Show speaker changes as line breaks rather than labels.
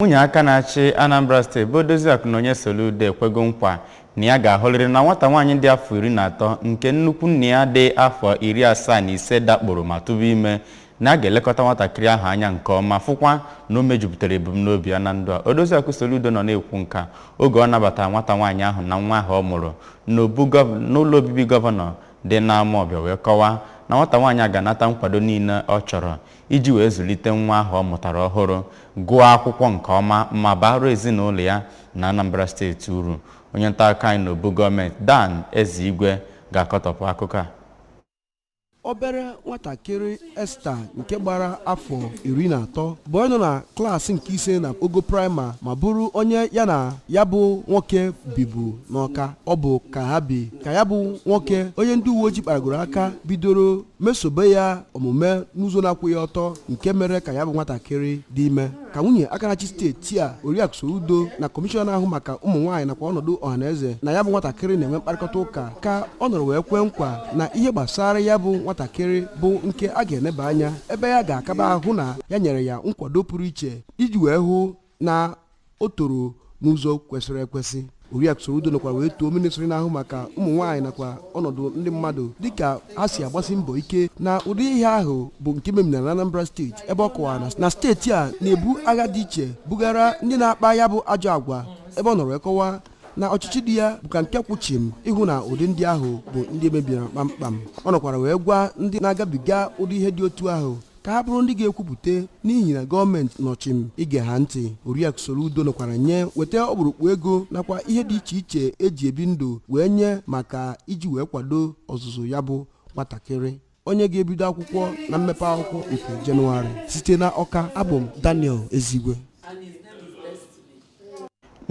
Nwunye aka na-achị Anambra State bụ Oriaku na Soludo ekwego nkwa na ya ga-ahụrịrị na nwata nwaanyị dị afọ 13 nke nnukwu nne ya dị afọ 75 dakporo ma tụba ime na ga-elekọta nwatakịrị ahụ anya nke ọma fụkwa na o mejupụtara ebumnobi ya na ndụ a. Oriaku Soludo nọ na-ekwu nka oge ọ nabatara nwata nwaanyị ahụ na nwa ahụ ọ mụrụ n'ụlọ obibi gọvanọ dị n'Amawbia wee kọwaa na nwata nwaanyị a ga-anata nkwado niile ọ chọrọ iji wee zụlite nwa ahụ ọ mụtara ọhụrụ gụọ akwụkwọ nke ọma ma bara ezinụlọ ya na Anambra Steeti uru. Onye nta akụkọ anyị n'obu gọọmenti Dan Ezigwe ga-akọtọpụ akụkọ a.
Obere nwatakịrị Esther nke gbara afọ 13 bụ onye nọ na klaasị nke ise na ogo praịma ma bụrụ onye ya bụ nwoke bibu n'Ọka. Ọ bụ ka ya bụ nwoke onye ndị uwe ojii kparagoro aka bidoro mesobe ya omume n'ụzọ na-akwụghị ọtọ nke mere ka ya bụ nwatakịrị dị ime. Ka nwunye aka na-achị steeti a Oriaku Soludo na kọmishọna ahụ maka ụmụ nwaanyị nakwa ọnọdụ ọhaneze na ya bụ nwatakịrị na-enwe mkparịkọta ụka ka ọ nọrọ wee kwe nkwa na ihe gbasara ya bụ nwatakịrị bụ nke a ga-eneba anya ebe ya ga-akaba ahụ na ya nyere ya nkwado pụrụ iche iji wee hụ na o toro n'ụzọ kwesịrị ekwesị. Oriaku Soludo nọkwara wee too ministri na-ahụ maka ụmụ nwaanyị nakwa ọnọdụ ndị mmadụ dịka ha si agbasi mbọ ike na ụdị ihe ahụ bụ nke memina na Anambra Steeti, ebe ọ kọwara na steeti a na-ebu agha dị iche bugara ndị na-akpa ya bụ ajọ agwa, ebe ọ nọrọ ekọwa na ọchịchị dị ya bụ ka nke kwuchim ịhụ na ụdị ndị ahụ bụ ndị emebiri kpamkpam. Ọ nọkwara wee gwa ndị na-agabiga ụdị ihe dị otu ahụ ka ha bụrụ ndị ga-ekwupụta n'ihi na gọọmenti nọchim ige ha ntị. Oriaku Soludo nọkwara weta ọkpụrụkpụ ego nakwa ihe dị iche iche eji ebi ndụ wee nye maka iji wee kwado ọzụzụ ya bụ nwatakịrị onye ga-ebido akwụkwọ na mmepe akwụkwọ nke Jenụwarị. Site na Ọka, abụ m Daniel Ezigwe.